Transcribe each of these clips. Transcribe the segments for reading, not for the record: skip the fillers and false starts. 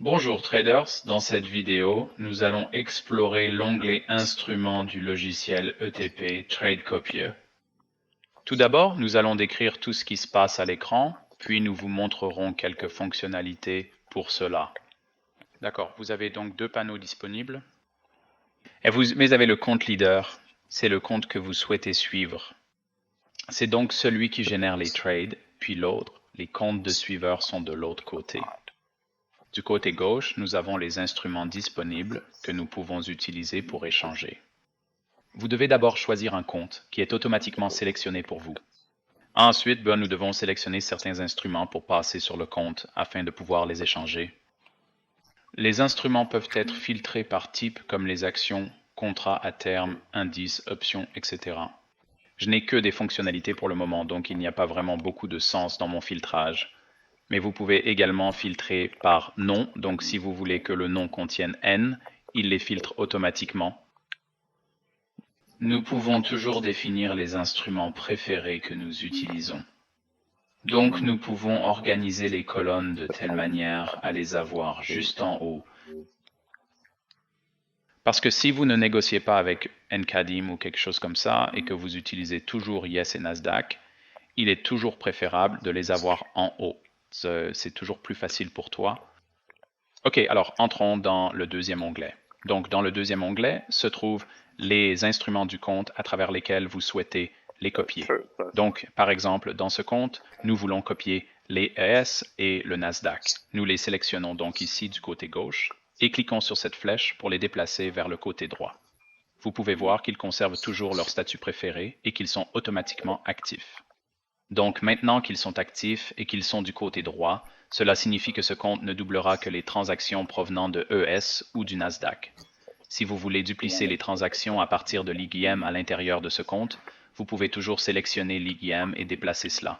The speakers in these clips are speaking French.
Bonjour traders, dans cette vidéo, nous allons explorer l'onglet Instruments du logiciel ETP Trade Copier. Tout d'abord, nous allons décrire tout ce qui se passe à l'écran, puis nous vous montrerons quelques fonctionnalités pour cela. D'accord, vous avez donc deux panneaux disponibles. Mais vous avez le compte leader, c'est le compte que vous souhaitez suivre. C'est donc celui qui génère les trades, puis l'autre, les comptes de suiveurs sont de l'autre côté. Du côté gauche, nous avons les instruments disponibles que nous pouvons utiliser pour échanger. Vous devez d'abord choisir un compte qui est automatiquement sélectionné pour vous. Ensuite, nous devons sélectionner certains instruments pour passer sur le compte afin de pouvoir les échanger. Les instruments peuvent être filtrés par type comme les actions, contrats à terme, indices, options, etc. Je n'ai que des fonctionnalités pour le moment, donc il n'y a pas vraiment beaucoup de sens dans mon filtrage. Mais vous pouvez également filtrer par nom, donc si vous voulez que le nom contienne N, il les filtre automatiquement. Nous pouvons toujours définir les instruments préférés que nous utilisons. Donc nous pouvons organiser les colonnes de telle manière à les avoir juste en haut. Parce que si vous ne négociez pas avec NCADIM ou quelque chose comme ça, et que vous utilisez toujours Yes et Nasdaq, il est toujours préférable de les avoir en haut. C'est toujours plus facile pour toi. Ok, alors entrons dans le deuxième onglet. Donc dans le deuxième onglet se trouvent les instruments du compte à travers lesquels vous souhaitez les copier. Donc par exemple, dans ce compte, nous voulons copier les ES et le Nasdaq. Nous les sélectionnons donc ici du côté gauche et cliquons sur cette flèche pour les déplacer vers le côté droit. Vous pouvez voir qu'ils conservent toujours leur statut préféré et qu'ils sont automatiquement actifs. Donc maintenant qu'ils sont actifs et qu'ils sont du côté droit, cela signifie que ce compte ne doublera que les transactions provenant de ES ou du Nasdaq. Si vous voulez duplicer les transactions à partir de l'IGM à l'intérieur de ce compte, vous pouvez toujours sélectionner l'IGM et déplacer cela.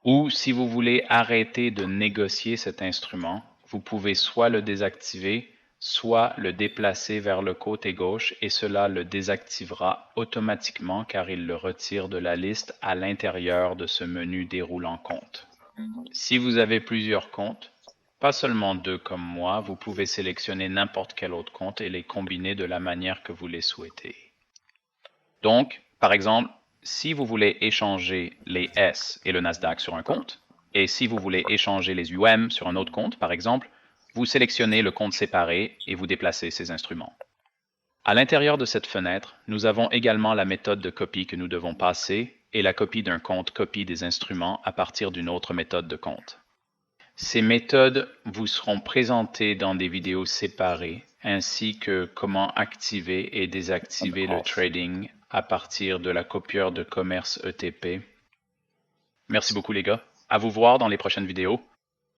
Ou si vous voulez arrêter de négocier cet instrument, vous pouvez soit le désactiver, soit le déplacer vers le côté gauche et cela le désactivera automatiquement car il le retire de la liste à l'intérieur de ce menu déroulant compte. Si vous avez plusieurs comptes, pas seulement deux comme moi, vous pouvez sélectionner n'importe quel autre compte et les combiner de la manière que vous les souhaitez. Donc, par exemple, si vous voulez échanger les S et le Nasdaq sur un compte, et si vous voulez échanger les UM sur un autre compte, par exemple, vous sélectionnez le compte séparé et vous déplacez ces instruments. À l'intérieur de cette fenêtre, nous avons également la méthode de copie que nous devons passer et la copie d'un compte copie des instruments à partir d'une autre méthode de compte. Ces méthodes vous seront présentées dans des vidéos séparées, ainsi que comment activer et désactiver le trading à partir de la copieur de commerce ETP. Merci beaucoup les gars. À vous voir dans les prochaines vidéos.